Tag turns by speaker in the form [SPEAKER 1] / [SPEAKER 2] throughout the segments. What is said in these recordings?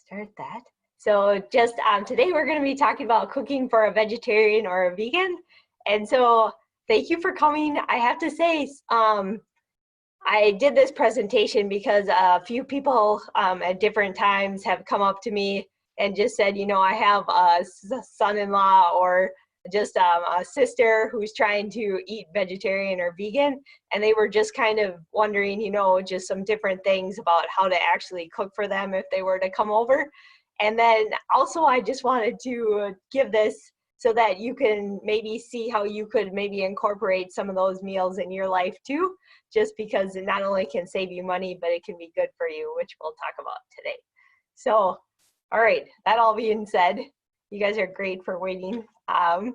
[SPEAKER 1] start that. So just today we're going to be talking about cooking for a vegetarian or a vegan. And so thank you for coming. I have to say, I did this presentation because a few people at different times have come up to me and just said, you know, I have a son-in-law or just a sister who's trying to eat vegetarian or vegan, and they were just kind of wondering, you know, just some different things about how to actually cook for them if they were to come over. And then also I just wanted to give this so that you can maybe see how you could maybe incorporate some of those meals in your life too, just because it not only can save you money, but it can be good for you, which we'll talk about today. So, all right, that all being said, you guys are great for waiting. I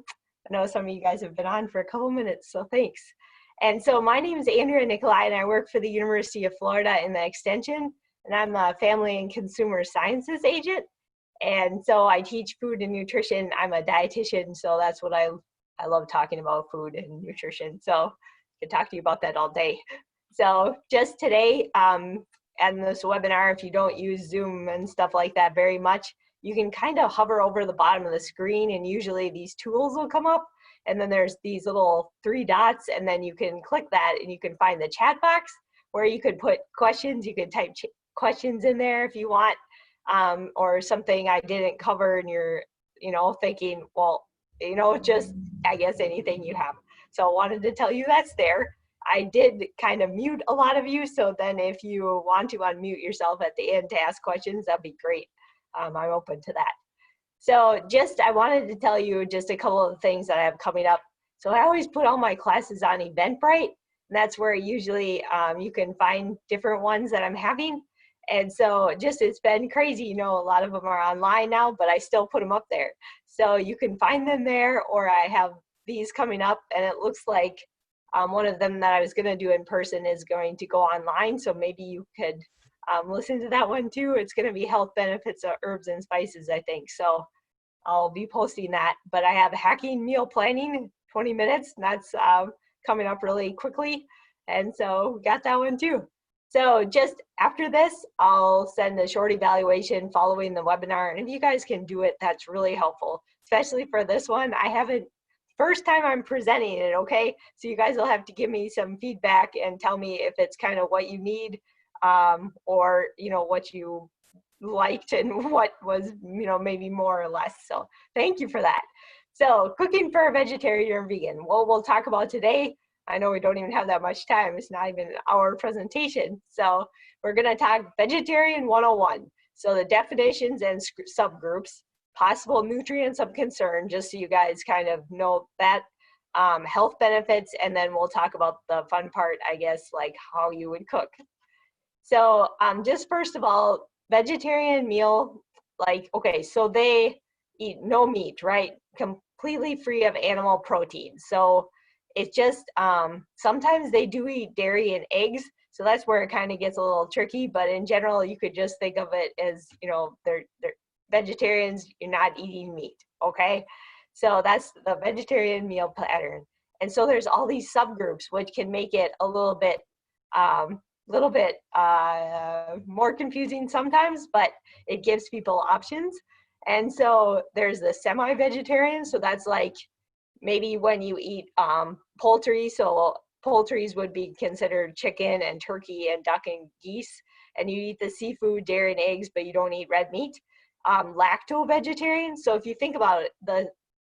[SPEAKER 1] know some of you guys have been on for a couple minutes, so thanks. And so my name is Andrea Nicolai, and I work for the University of Florida in the Extension, and I'm a Family and Consumer Sciences agent. And so I teach food and nutrition. I'm a dietitian, so that's what I love talking about, food and nutrition. So I could talk to you about that all day. So just today, and this webinar, if you don't use Zoom and stuff like that very much, you can kind of hover over the bottom of the screen, and usually these tools will come up, and then there's these little 3 dots, and then you can click that and you can find the chat box where you could put questions. You could type questions in there if you want, or something I didn't cover and you're, you know, thinking, well, you know, just, I guess anything you have. So I wanted to tell you that's there. I did kind of mute a lot of you, so then if you want to unmute yourself at the end to ask questions, that'd be great. I'm open to that. So just, I wanted to tell you just a couple of things that I have coming up. So I always put all my classes on Eventbrite, and that's where usually you can find different ones that I'm having. And so just, it's been crazy, you know, a lot of them are online now, but I still put them up there. So you can find them there, or I have these coming up, and it looks like one of them that I was gonna do in person is going to go online. So maybe you could listen to that one too. It's gonna be health benefits of herbs and spices, I think. So I'll be posting that, but I have hacking meal planning, 20 minutes, and that's coming up really quickly. And so we got that one too. So just after this, I'll send a short evaluation following the webinar. And if you guys can do it, that's really helpful, especially for this one. I haven't, first time I'm presenting it, okay? So you guys will have to give me some feedback and tell me if it's kind of what you need, or, you know, what you liked and what was, you know, maybe more or less. So thank you for that. So cooking for a vegetarian or vegan, what we'll talk about today. I know we don't even have that much time. It's not even our presentation. So we're going to talk vegetarian 101. So the definitions and subgroups, possible nutrients of concern, just so you guys kind of know that, health benefits, and then we'll talk about the fun part, I guess, like how you would cook. So just first of all, vegetarian meal, like, okay, so they eat no meat, right? Completely free of animal protein. So it's just, sometimes they do eat dairy and eggs, so that's where it kind of gets a little tricky, but in general, you could just think of it as, you know, they're vegetarians, you're not eating meat, okay? So that's the vegetarian meal pattern. And so there's all these subgroups, which can make it a little bit more confusing sometimes, but it gives people options. And so there's the semi-vegetarian, so that's like, maybe when you eat poultry, so poultries would be considered chicken and turkey and duck and geese, and you eat the seafood, dairy and eggs, but you don't eat red meat. Lacto-vegetarian, so if you think about it,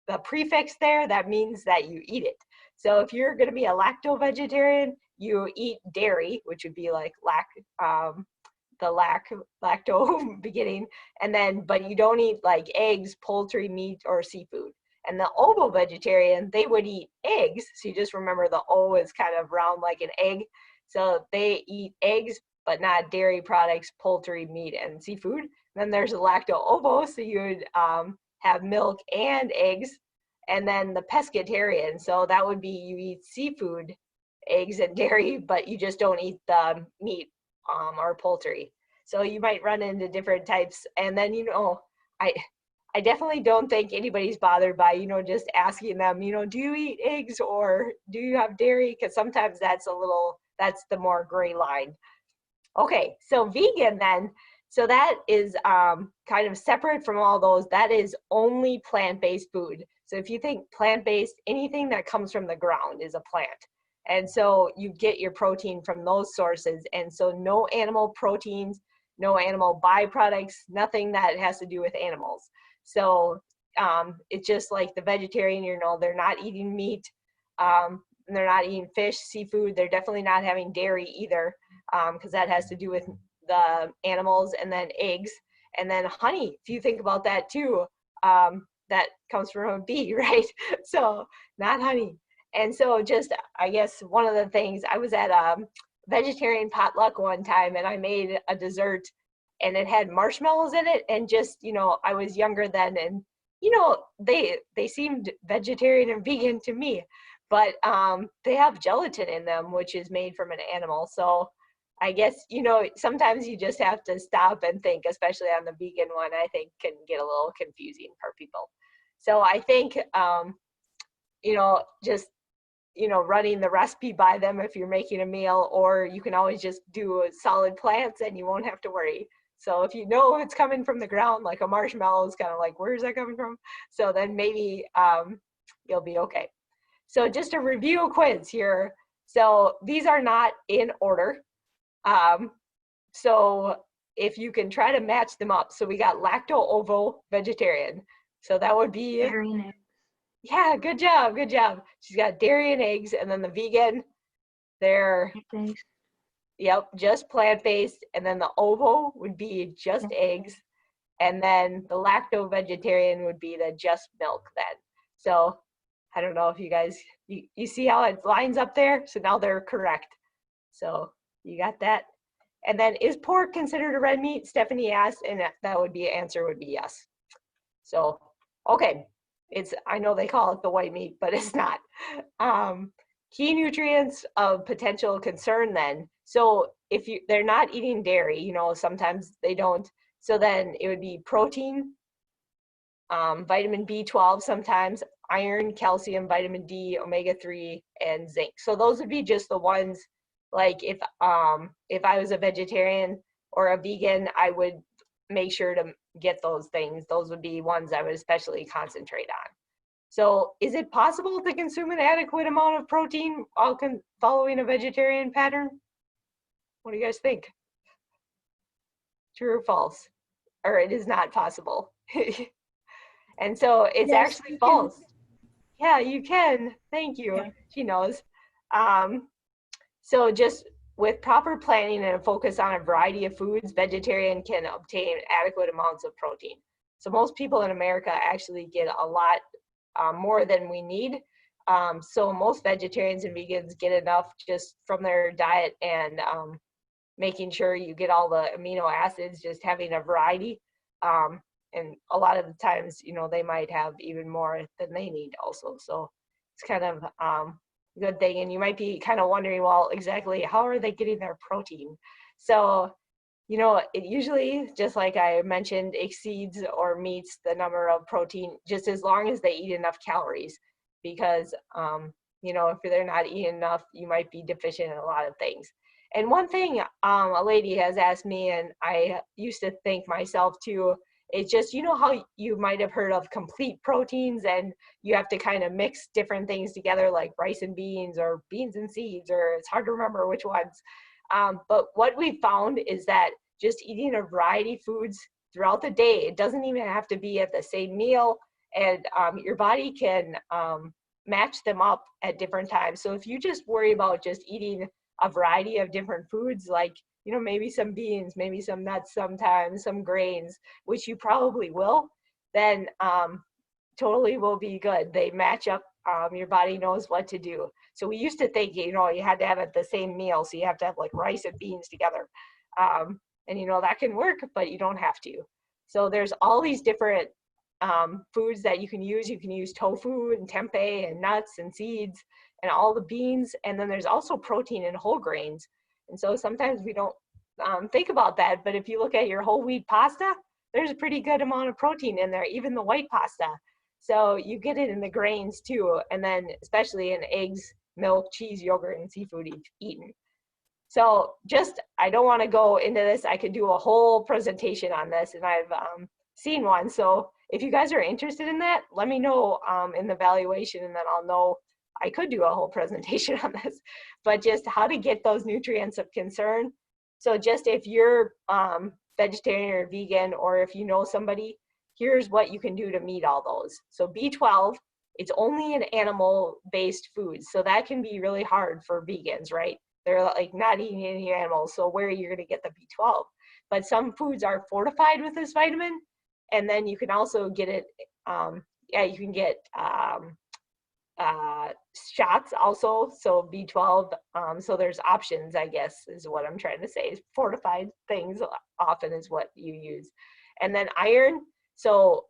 [SPEAKER 1] the prefix there, that means that you eat it. So if you're gonna be a lacto-vegetarian, you eat dairy, which would be like lacto beginning, and then, but you don't eat like eggs, poultry, meat, or seafood. And the ovo-vegetarian, they would eat eggs. So you just remember the O is kind of round like an egg. So they eat eggs, but not dairy products, poultry, meat, and seafood. And then there's a lacto-ovo, so you would have milk and eggs. And then the pescatarian, so that would be you eat seafood, eggs, and dairy, but you just don't eat the meat or poultry. So you might run into different types. And then, you know, I definitely don't think anybody's bothered by, you know, just asking them, you know, do you eat eggs or do you have dairy? Because sometimes that's the more gray line. Okay, so vegan then. So that is kind of separate from all those. That is only plant-based food. So if you think plant-based, anything that comes from the ground is a plant. And so you get your protein from those sources. And so no animal proteins, no animal byproducts, nothing that has to do with animals. So it's just like the vegetarian, you know, they're not eating meat, they're not eating fish, seafood. They're definitely not having dairy either, because that has to do with the animals, and then eggs, and then honey. If you think about that too, that comes from a bee, right? So not honey. And so just, I guess one of the things, I was at a vegetarian potluck one time and I made a dessert and it had marshmallows in it, and just, you know, I was younger then, and you know, they seemed vegetarian and vegan to me, but they have gelatin in them, which is made from an animal. So I guess, you know, sometimes you just have to stop and think, especially on the vegan one, I think can get a little confusing for people. So I think, you know, just, you know, running the recipe by them if you're making a meal, or you can always just do solid plants and you won't have to worry. So if you know it's coming from the ground, like a marshmallow is kind of like, where's that coming from? So then maybe you'll be okay. So just a review quiz here. So these are not in order. So if you can try to match them up. So we got lacto-ovo vegetarian. So that would be,
[SPEAKER 2] dairy and eggs.
[SPEAKER 1] Yeah, good job, good job. She's got dairy and eggs, and then the vegan, they're,
[SPEAKER 2] Plant-based.
[SPEAKER 1] yep, just plant-based, and then the ovo would be just eggs, and then the lacto-vegetarian would be the just milk then. So I don't know if you guys, you see how it lines up there? So now they're correct. So you got that. And then, is pork considered a red meat? Stephanie asked, and that would be, answer would be yes. So, okay. I know they call it the white meat, but it's not. Key nutrients of potential concern then. So if they're not eating dairy, you know, sometimes they don't. So then it would be protein, vitamin B12 sometimes, iron, calcium, vitamin D, omega-3, and zinc. So those would be just the ones, like if I was a vegetarian or a vegan, I would make sure to get those things. Those would be ones I would especially concentrate on. So is it possible to consume an adequate amount of protein while following a vegetarian pattern? What do you guys think? True or false? Or it is not possible? And so it's actually false. Yeah, you can. Thank you. Yeah. She knows. So just with proper planning and a focus on a variety of foods, vegetarian can obtain adequate amounts of protein. So most people in America actually get a lot more than we need. So most vegetarians and vegans get enough just from their diet and making sure you get all the amino acids, just having a variety. And a lot of the times, you know, they might have even more than they need also. So it's kind of a good thing. And you might be kind of wondering, well, exactly how are they getting their protein? So, you know, it usually, just like I mentioned, exceeds or meets the number of protein, just as long as they eat enough calories. Because, you know, if they're not eating enough, you might be deficient in a lot of things. And one thing a lady has asked me, and I used to think myself too, it's just, you know how you might have heard of complete proteins and you have to kind of mix different things together like rice and beans or beans and seeds, or it's hard to remember which ones. But what we found is that just eating a variety of foods throughout the day, it doesn't even have to be at the same meal, and your body can match them up at different times. So if you just worry about just eating a variety of different foods, like, you know, maybe some beans, maybe some nuts sometimes, some grains, which you probably will, then totally will be good. They match up, your body knows what to do. So we used to think, you know, you had to have it the same meal. So you have to have like rice and beans together. And, you know, that can work, but you don't have to. So there's all these different foods that you can use. You can use tofu and tempeh and nuts and seeds and all the beans. And then there's also protein in whole grains. And so sometimes we don't think about that, but if you look at your whole wheat pasta, there's a pretty good amount of protein in there, even the white pasta. So you get it in the grains too, and then especially in eggs, milk, cheese, yogurt, and seafood eaten. So just, I don't want to go into this. I could do a whole presentation on this, and I've seen one. So if you guys are interested in that, let me know in the evaluation, and then I'll know I could do a whole presentation on this. But just how to get those nutrients of concern. So just if you're vegetarian or vegan, or if you know somebody, here's what you can do to meet all those. So B12, it's only an animal-based food. So that can be really hard for vegans, right? They're like not eating any animals, so where are you going to get the B12? But some foods are fortified with this vitamin, and then you can also get it, you can get shots also, so B12, so there's options, I guess, is what I'm trying to say. Fortified things often is what you use. And then iron, so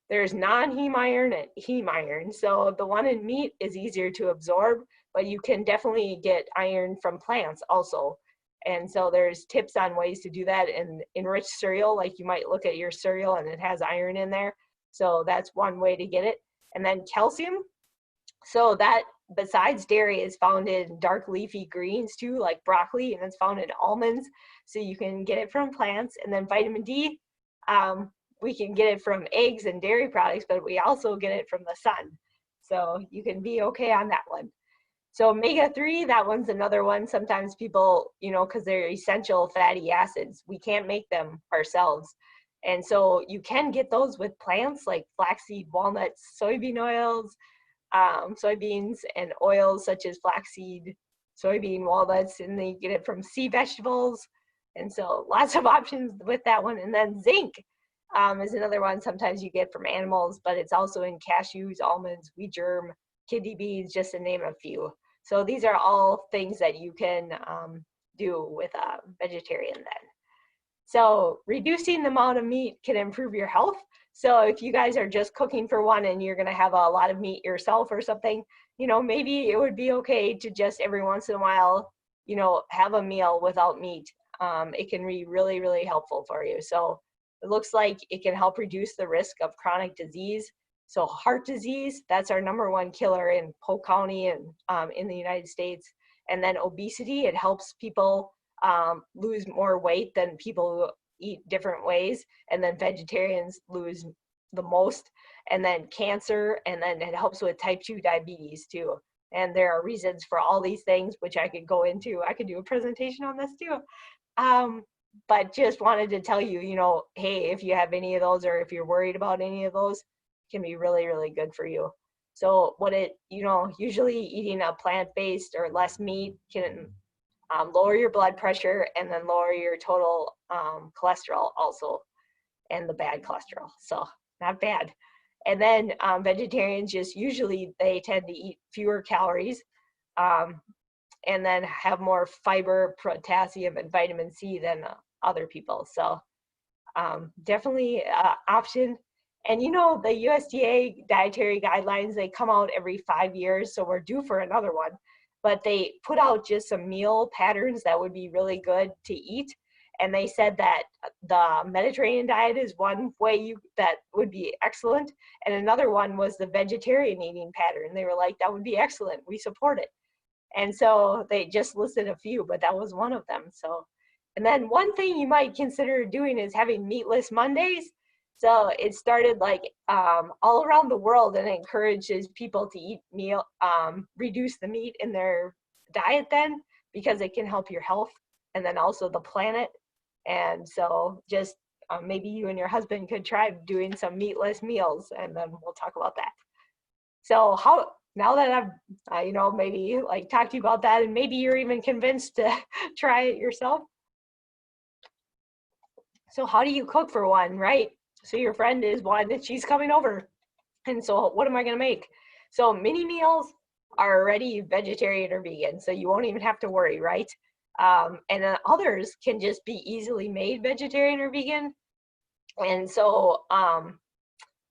[SPEAKER 1] there's non-heme iron and heme iron. So the one in meat is easier to absorb, but you can definitely get iron from plants also. And so there's tips on ways to do that in enriched cereal, like you might look at your cereal and it has iron in there. So that's one way to get it. And then calcium, so that besides dairy is found in dark leafy greens too, like broccoli, and it's found in almonds. So you can get it from plants. And then vitamin D, we can get it from eggs and dairy products, but we also get it from the sun. So you can be okay on that one. So omega-3, that one's another one. Sometimes people, you know, because they're essential fatty acids, we can't make them ourselves. And so you can get those with plants like flaxseed, walnuts, soybean oils, soybeans, and oils such as flaxseed, soybean, walnuts, and then you get it from sea vegetables. And so lots of options with that one. And then zinc is another one sometimes you get from animals, but it's also in cashews, almonds, wheat germ, kidney beans, just to name a few. So these are all things that you can do with a vegetarian then. So reducing the amount of meat can improve your health. So if you guys are just cooking for one and you're gonna have a lot of meat yourself or something, you know, maybe it would be okay to just every once in a while, you know, have a meal without meat. It can be really, really helpful for you. So it looks like it can help reduce the risk of chronic disease. So heart disease, that's our #1 killer in Polk County and in the United States. And then obesity, it helps people lose more weight than people who eat different ways. And then vegetarians lose the most. And then cancer, and then it helps with type 2 diabetes too. And there are reasons for all these things, which I could go into. I could do a presentation on this too. But just wanted to tell you, you know, hey, if you have any of those or if you're worried about any of those, it can be really, really good for you. So what it, you know, usually eating a plant-based or less meat can lower your blood pressure and then lower your total cholesterol also, and the bad cholesterol. So not bad. And then vegetarians just usually, they tend to eat fewer calories and then have more fiber, potassium, and vitamin C than other people. So definitely option. And you know, the USDA dietary guidelines, they come out every 5 years, so we're due for another one. But they put out just some meal patterns that would be really good to eat. And they said that the Mediterranean diet is one way that would be excellent. And another one was the vegetarian eating pattern. They were like, that would be excellent. We support it. And so they just listed a few, but that was one of them. So, and then one thing you might consider doing is having meatless Mondays. So it started like all around the world, and it encourages people to eat reduce the meat in their diet then, because it can help your health and then also the planet. And so just maybe you and your husband could try doing some meatless meals, and then we'll talk about that. So how, now that I've, you know, maybe like talked to you about that, and maybe you're even convinced to try it yourself. So how do you cook for one, right? So your friend is one and she's coming over. And so what am I gonna make? So mini meals are already vegetarian or vegan, so you won't even have to worry, right? And then others can just be easily made vegetarian or vegan. And so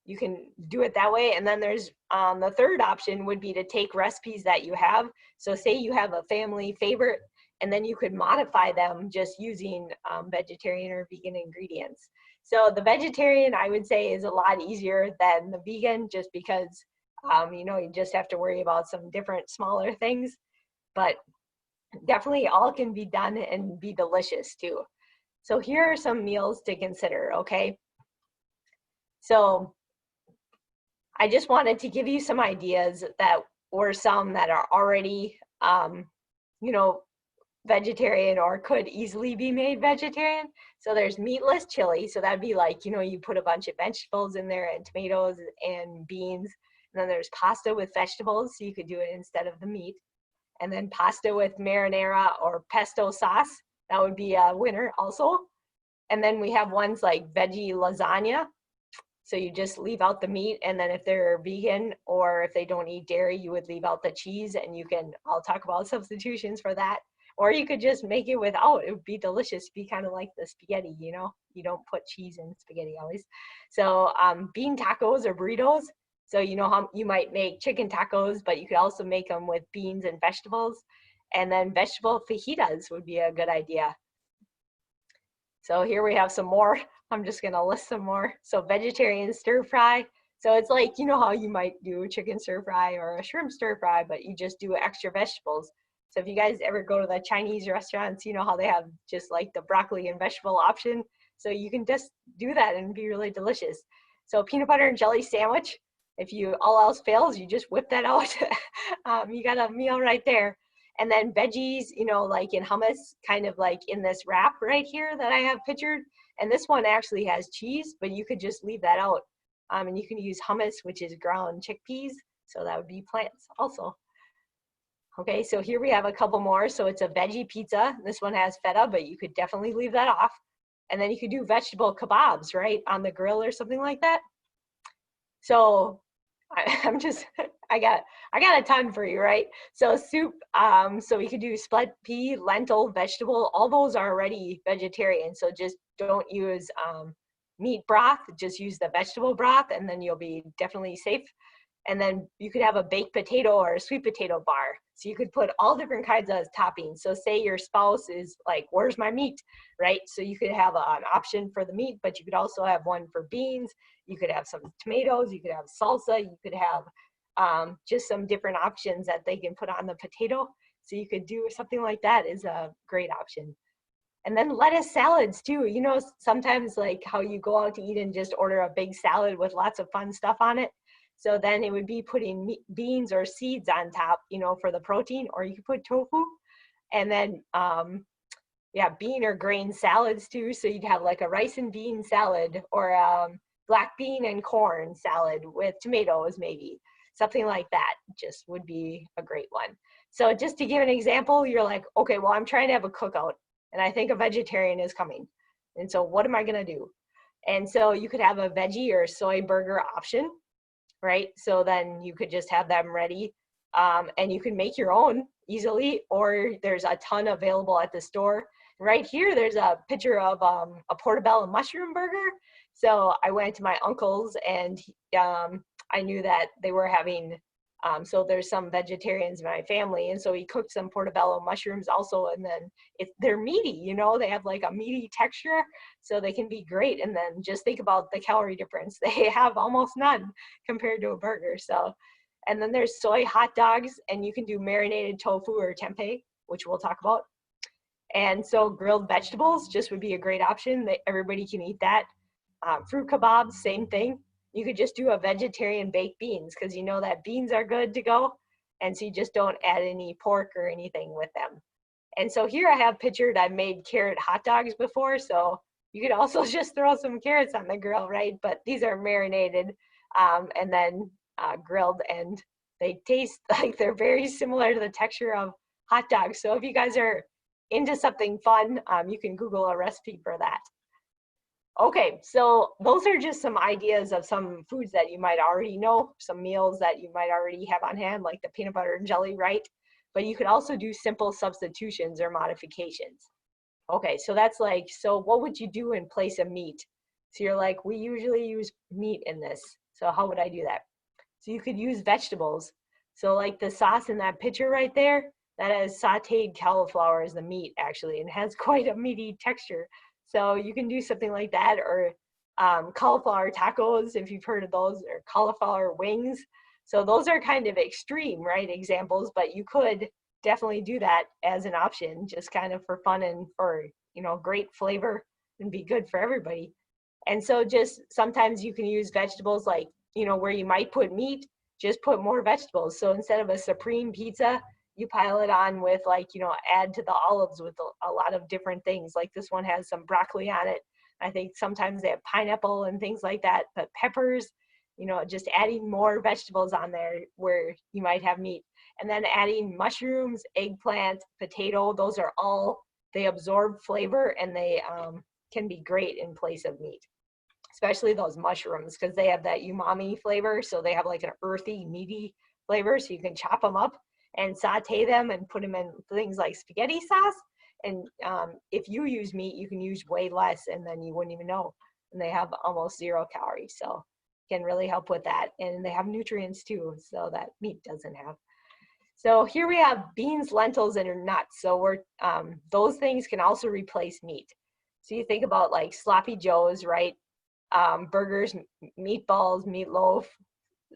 [SPEAKER 1] you can do it that way. And then there's the third option would be to take recipes that you have. So say you have a family favorite, and then you could modify them just using vegetarian or vegan ingredients. So the vegetarian, I would say, is a lot easier than the vegan, just because you know, you just have to worry about some different smaller things. But definitely all can be done and be delicious too. So here are some meals to consider, okay? So I just wanted to give you some ideas that were some that are already, you know, vegetarian or could easily be made vegetarian. So there's meatless chili. So that'd be like, you put a bunch of vegetables in there and tomatoes and beans. And then there's pasta with vegetables. So you could do it instead of the meat. And then pasta with marinara or pesto sauce. That would be a winner also. And then we have ones like veggie lasagna. So you just leave out the meat, and then if they're vegan or if they don't eat dairy, you would leave out the cheese, and I'll talk about substitutions for that. Or you could just make it without. It would be delicious. It'd be kind of like the spaghetti, you don't put cheese in spaghetti always. So bean tacos or burritos. So how you might make chicken tacos, but you could also make them with beans and vegetables. And then vegetable fajitas would be a good idea. So here we have some more. I'm just gonna list some more. So vegetarian stir fry. So it's like, how you might do chicken stir fry or a shrimp stir fry, but you just do extra vegetables. So if you guys ever go to the Chinese restaurants, you know how they have just like the broccoli and vegetable option. So you can just do that and be really delicious. So peanut butter and jelly sandwich. If all else fails, you just whip that out. You got a meal right there. And then veggies, like in hummus, kind of like in this wrap right here that I have pictured. And this one actually has cheese, but you could just leave that out. And you can use hummus, which is ground chickpeas. So that would be plants also. Okay, so here we have a couple more. So it's a veggie pizza. This one has feta, but you could definitely leave that off. And then you could do vegetable kebabs, right, on the grill or something like that. So I got a ton for you, right? So soup, so we could do split pea, lentil, vegetable, all those are already vegetarian. So just don't use meat broth, just use the vegetable broth, and then you'll be definitely safe. And then you could have a baked potato or a sweet potato bar. So you could put all different kinds of toppings. So say your spouse is like, where's my meat, right? So you could have an option for the meat, but you could also have one for beans. You could have some tomatoes, you could have salsa, you could have just some different options that they can put on the potato. So you could do something like that is a great option. And then lettuce salads too. Sometimes like how you go out to eat and just order a big salad with lots of fun stuff on it. So then it would be putting beans or seeds on top, for the protein, or you could put tofu. And then, bean or grain salads too. So you'd have like a rice and bean salad or black bean and corn salad with tomatoes maybe. Something like that just would be a great one. So just to give an example, you're like, okay, well, I'm trying to have a cookout and I think a vegetarian is coming. And so what am I gonna do? And so you could have a veggie or soy burger option, right? So then you could just have them ready and you can make your own easily, or there's a ton available at the store. Right here, there's a picture of a portobello mushroom burger. So I went to my uncle's and I knew that they were having, so there's some vegetarians in my family. And so he cooked some portobello mushrooms also. And then they're meaty, they have like a meaty texture, so they can be great. And then just think about the calorie difference. They have almost none compared to a burger. So, and then there's soy hot dogs, and you can do marinated tofu or tempeh, which we'll talk about. And so grilled vegetables just would be a great option that everybody can eat that. Fruit kebabs, same thing. You could just do a vegetarian baked beans because you know that beans are good to go. And so you just don't add any pork or anything with them. And so here I have pictured, I've made carrot hot dogs before. So you could also just throw some carrots on the grill, right? But these are marinated and then grilled, and they taste like they're very similar to the texture of hot dogs. So if you guys are into something fun, you can Google a recipe for that. Okay, so those are just some ideas of some foods that you might already know, some meals that you might already have on hand, like the peanut butter and jelly, right? But you could also do simple substitutions or modifications. Okay, so that's like, so what would you do in place of meat? So you're like, we usually use meat in this. So how would I do that? So you could use vegetables. So like the sauce in that picture right there, that has sauteed cauliflower as the meat actually, and has quite a meaty texture. So you can do something like that, or cauliflower tacos, if you've heard of those, or cauliflower wings. So those are kind of extreme, right, examples, but you could definitely do that as an option, just kind of for fun and for, you know, great flavor and be good for everybody. And so just sometimes you can use vegetables like, you know, where you might put meat, just put more vegetables. So instead of a supreme pizza, you pile it on with, like, you know, add to the olives with a lot of different things. Like this one has some broccoli on it. I think sometimes they have pineapple and things like that, but peppers, you know, just adding more vegetables on there where you might have meat. And then adding mushrooms, eggplant, potato, those are all, they absorb flavor and they can be great in place of meat, especially those mushrooms because they have that umami flavor. So they have like an earthy, meaty flavor. So you can chop them up and saute them and put them in things like spaghetti sauce. And if you use meat, you can use way less and then you wouldn't even know. And they have almost 0 calories. So can really help with that. And they have nutrients too, so that meat doesn't have. So here we have beans, lentils, and nuts. So we're those things can also replace meat. So you think about like sloppy joes, right? Burgers, meatballs, meatloaf,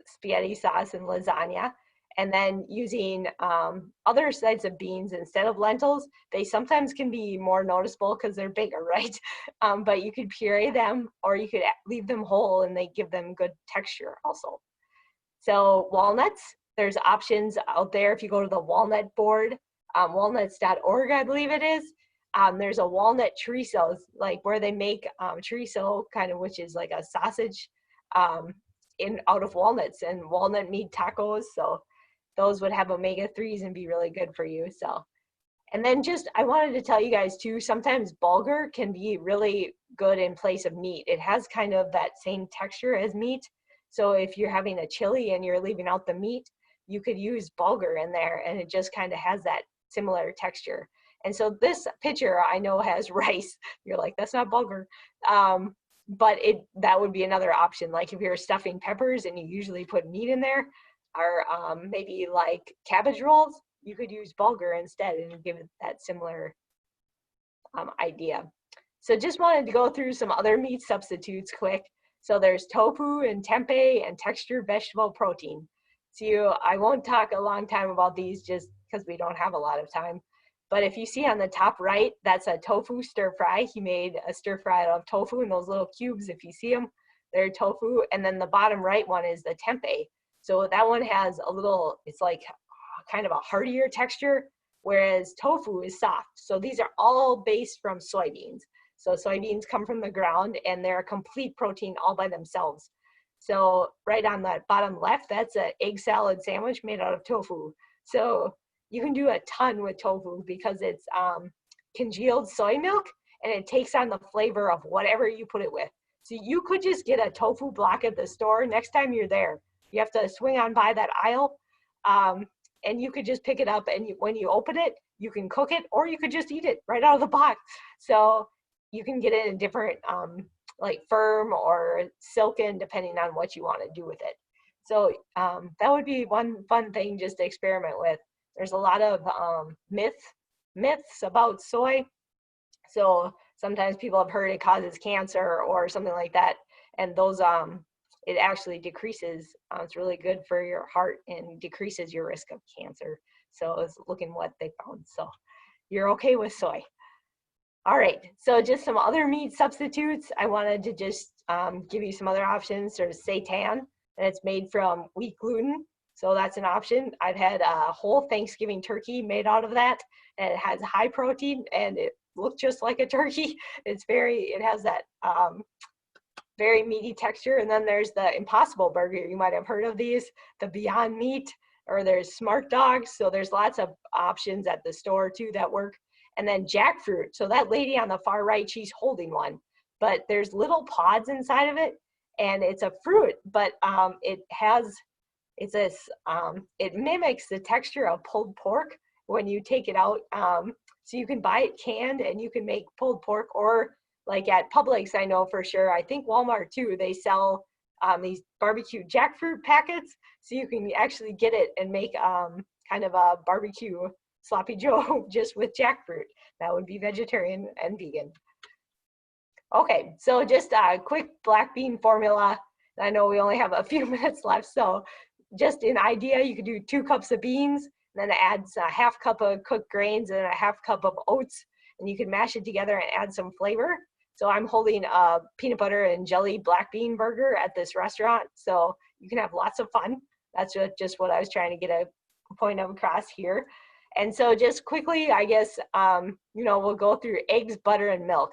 [SPEAKER 1] spaghetti sauce, and lasagna. And then using other sides of beans instead of lentils, they sometimes can be more noticeable because they're bigger, right? But you could puree them or you could leave them whole and they give them good texture also. So walnuts, there's options out there. If you go to the walnut board, walnuts.org, I believe it is, there's a walnut chorizo, like where they make chorizo, kind of, which is like a sausage out of walnuts and walnut meat tacos. So those would have omega-3s and be really good for you. So, and then just, I wanted to tell you guys too, sometimes bulgur can be really good in place of meat. It has kind of that same texture as meat. So if you're having a chili and you're leaving out the meat, you could use bulgur in there and it just kind of has that similar texture. And so this picture I know has rice. You're like, that's not bulgur. But that would be another option. Like if you're stuffing peppers and you usually put meat in there, or maybe like cabbage rolls, you could use bulgur instead and give it that similar idea. So just wanted to go through some other meat substitutes quick. So there's tofu and tempeh and textured vegetable protein. So I won't talk a long time about these just because we don't have a lot of time. But if you see on the top right, that's a tofu stir fry. He made a stir fry out of tofu in those little cubes. If you see them, they're tofu. And then the bottom right one is the tempeh. So that one has a little, it's like kind of a heartier texture, whereas tofu is soft. So these are all based from soybeans. So soybeans come from the ground and they're a complete protein all by themselves. So right on that bottom left, that's an egg salad sandwich made out of tofu. So you can do a ton with tofu because it's congealed soy milk and it takes on the flavor of whatever you put it with. So you could just get a tofu block at the store next time you're there. You have to swing on by that aisle and you could just pick it up and when you open it, you can cook it or you could just eat it right out of the box. So you can get it in different like firm or silken depending on what you want to do with it. So that would be one fun thing just to experiment with. There's a lot of myths about soy. So sometimes people have heard it causes cancer or something like that. And those, it actually decreases, it's really good for your heart and decreases your risk of cancer. So I was looking what they found. So you're okay with soy. All right, so just some other meat substitutes. I wanted to just give you some other options. There's seitan, and it's made from wheat gluten. So that's an option. I've had a whole Thanksgiving turkey made out of that, and it has high protein, and it looks just like a turkey. It has that very meaty texture. And then there's the Impossible Burger. You might have heard of these, the Beyond Meat, or there's Smart Dogs. So there's lots of options at the store too that work. And then jackfruit. So that lady on the far right, she's holding one, but there's little pods inside of it, and it's a fruit, but it mimics the texture of pulled pork when you take it out. So you can buy it canned and you can make pulled pork, or like at Publix, I know for sure, I think Walmart too, they sell these barbecue jackfruit packets. So you can actually get it and make kind of a barbecue sloppy joe just with jackfruit. That would be vegetarian and vegan. Okay, so just a quick black bean formula. I know we only have a few minutes left, so just an idea, you could do 2 cups of beans, then it adds a half cup of cooked grains and a half cup of oats, and you can mash it together and add some flavor. So I'm holding a peanut butter and jelly black bean burger at this restaurant, so you can have lots of fun. That's just what I was trying to get a point of across here. And so just quickly, I guess, we'll go through eggs, butter, and milk.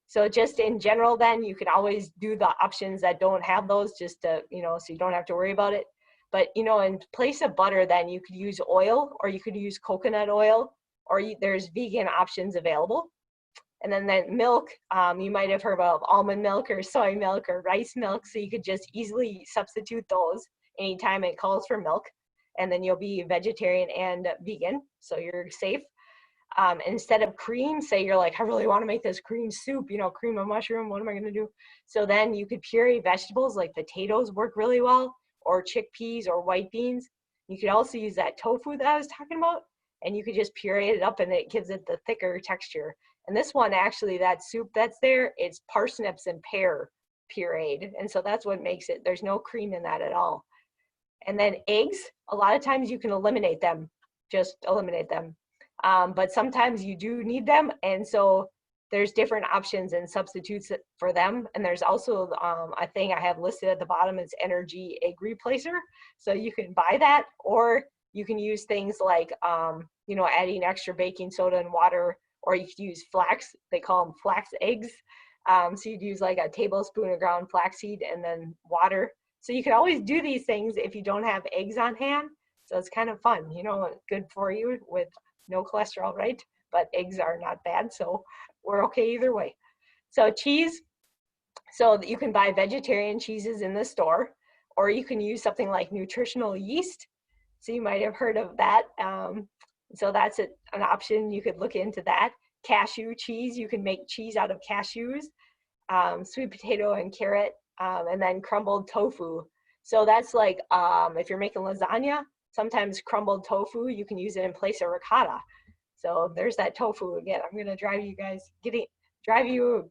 [SPEAKER 1] So just in general, then you can always do the options that don't have those, just to, so you don't have to worry about it. But, in place of butter, then you could use oil, or you could use coconut oil, or there's vegan options available. And then that milk, you might have heard of almond milk or soy milk or rice milk. So you could just easily substitute those anytime it calls for milk. And then you'll be vegetarian and vegan, so you're safe. Instead of cream, say you're like, I really want to make this cream soup, cream of mushroom, what am I going to do? So then you could puree vegetables, like potatoes work really well, or chickpeas or white beans. You could also use that tofu that I was talking about, and you could just puree it up and it gives it the thicker texture. And this one, actually, that soup that's there, it's parsnips and pear pureed. And so that's what makes it, there's no cream in that at all. And then eggs, a lot of times you can eliminate them, just eliminate them. But sometimes you do need them. And so there's different options and substitutes for them. And there's also a thing I have listed at the bottom is energy egg replacer. So you can buy that, or you can use things like, adding extra baking soda and water, or you could use flax, they call them flax eggs. So you'd use like a tablespoon of ground flaxseed and then water. So you can always do these things if you don't have eggs on hand. So it's kind of fun, good for you with no cholesterol, right? But eggs are not bad, so we're okay either way. So cheese, so you can buy vegetarian cheeses in the store, or you can use something like nutritional yeast. So you might have heard of that. So that's an option. You could look into that. Cashew cheese, you can make cheese out of cashews, sweet potato and carrot, and then crumbled tofu. So that's like, if you're making lasagna, sometimes crumbled tofu, you can use it in place of ricotta. So there's that tofu again. I'm gonna drive you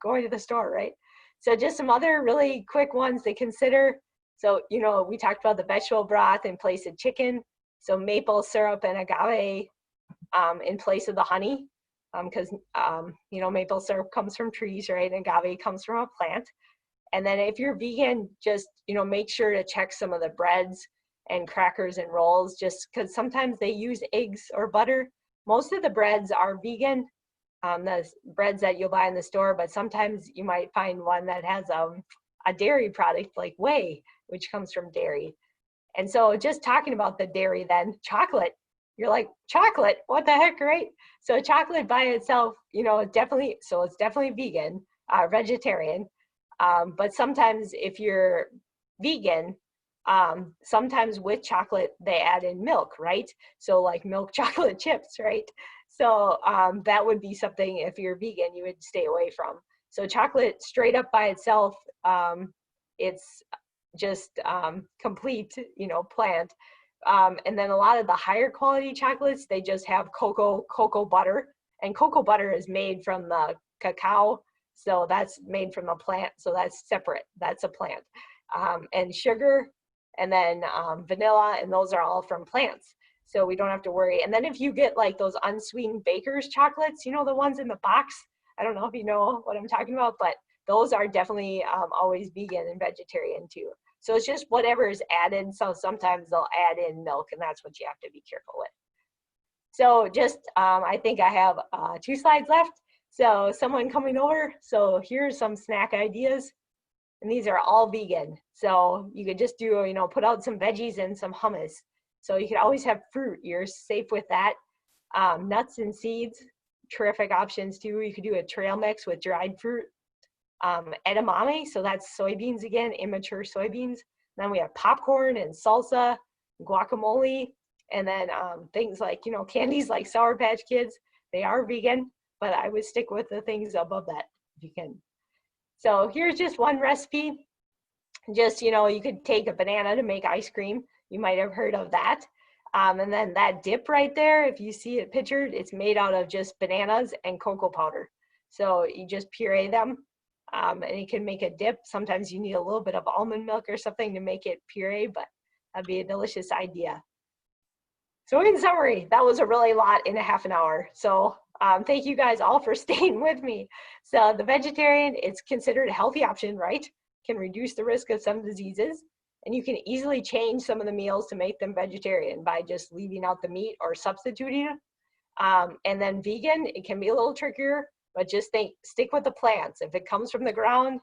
[SPEAKER 1] going to the store, right? So just some other really quick ones to consider. So, we talked about the vegetable broth in place of chicken. So maple syrup and agave in place of the honey, because, maple syrup comes from trees, right? And agave comes from a plant. And then if you're vegan, just, make sure to check some of the breads and crackers and rolls, just because sometimes they use eggs or butter. Most of the breads are vegan, the breads that you'll buy in the store, but sometimes you might find one that has a dairy product like whey, which comes from dairy. And so just talking about the dairy then, chocolate, you're like, chocolate, what the heck, right? So chocolate by itself, it's definitely vegan, vegetarian. But sometimes if you're vegan, sometimes with chocolate, they add in milk, right? So like milk chocolate chips, right? So that would be something, if you're vegan, you would stay away from. So chocolate straight up by itself, it's just complete, plant. And then a lot of the higher quality chocolates, they just have cocoa butter, and cocoa butter is made from the cacao. So that's made from a plant. So that's separate. That's a plant. And sugar, and then vanilla, and those are all from plants. So we don't have to worry. And then if you get like those unsweetened baker's chocolates, the ones in the box, I don't know if you know what I'm talking about, but those are definitely always vegan and vegetarian too. So it's just whatever is added. So sometimes they'll add in milk, and that's what you have to be careful with. So just, I think I have 2 slides left. So someone coming over. So here's some snack ideas. And these are all vegan. So you could just do, put out some veggies and some hummus. So you could always have fruit. You're safe with that. Nuts and seeds, terrific options too. You could do a trail mix with dried fruit. Edamame, so that's soybeans again, immature soybeans. Then we have popcorn and salsa, guacamole, and then things like, candies like Sour Patch Kids. They are vegan, but I would stick with the things above that if you can. So here's just one recipe. Just, you could take a banana to make ice cream. You might have heard of that. And then that dip right there, if you see it pictured, it's made out of just bananas and cocoa powder. So you just puree them, and you can make a dip. Sometimes you need a little bit of almond milk or something to make it puree, but that'd be a delicious idea. So in summary, that was a really lot in a half an hour. So thank you guys all for staying with me. So the vegetarian, it's considered a healthy option, right? Can reduce the risk of some diseases. And you can easily change some of the meals to make them vegetarian by just leaving out the meat or substituting it. And then vegan, it can be a little trickier, but just stick with the plants. If it comes from the ground,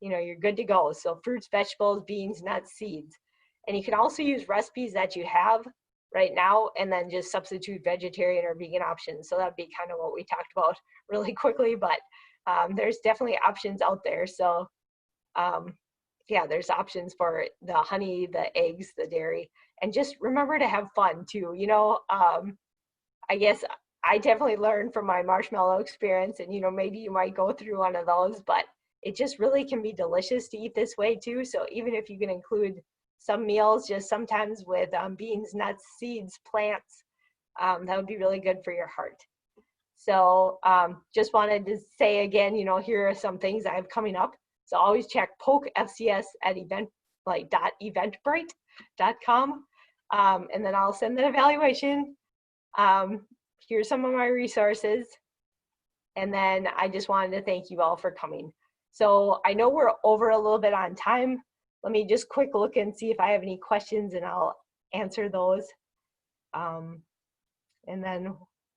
[SPEAKER 1] you know, you're good to go. So fruits, vegetables, beans, nuts, seeds. And you can also use recipes that you have right now and then just substitute vegetarian or vegan options. So that'd be kind of what we talked about really quickly, but there's definitely options out there. So yeah, there's options for the honey, the eggs, the dairy, and just remember to have fun too. You know, I guess I definitely learned from my marshmallow experience, and you know, maybe you might go through one of those, but it just really can be delicious to eat this way too. So even if you can include some meals, just sometimes with beans, nuts, seeds, plants, that would be really good for your heart. So just wanted to say again, you know, here are some things I have coming up. So always check poke FCS at .eventbrite.com, and then I'll send that evaluation. Here's some of my resources. And then I just wanted to thank you all for coming. So I know we're over a little bit on time. Let me just quick look and see if I have any questions and I'll answer those. And then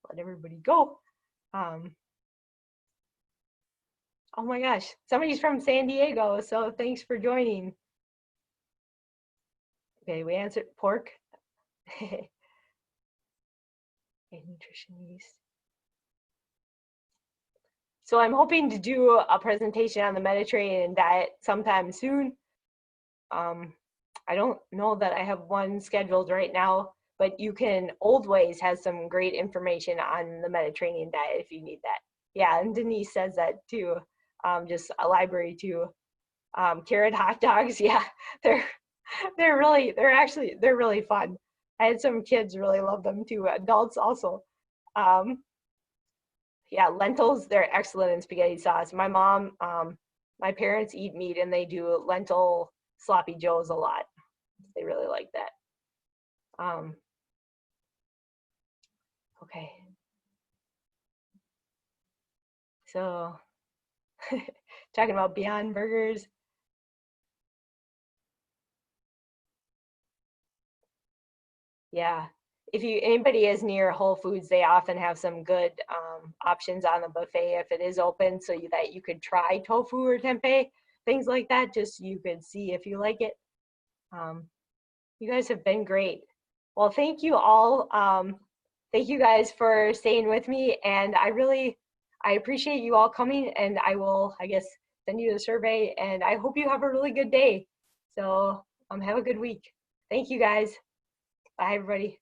[SPEAKER 1] let everybody go. Oh my gosh, somebody's from San Diego, so thanks for joining. Okay, we answered pork. And nutrition yeast. So I'm hoping to do a presentation on the Mediterranean diet sometime soon. I don't know that I have one scheduled right now, but you can, Old Ways has some great information on the Mediterranean diet if you need that. Yeah, and Denise says that too, just a library too. Carrot hot dogs, yeah, they're really fun. I had some kids really love them too, adults also. Yeah, lentils, they're excellent in spaghetti sauce. My mom, my parents eat meat and they do lentil sloppy joes a lot. They really like that. Okay. So talking about Beyond Burgers. Yeah. If anybody is near Whole Foods, they often have some good options on the buffet if it is open, so that you could try tofu or tempeh, things like that, just you could see if you like it. You guys have been great. Well, thank you all. Thank you guys for staying with me, and I appreciate you all coming, and I will, I guess, send you the survey, and I hope you have a really good day. So have a good week. Thank you guys. Bye, everybody.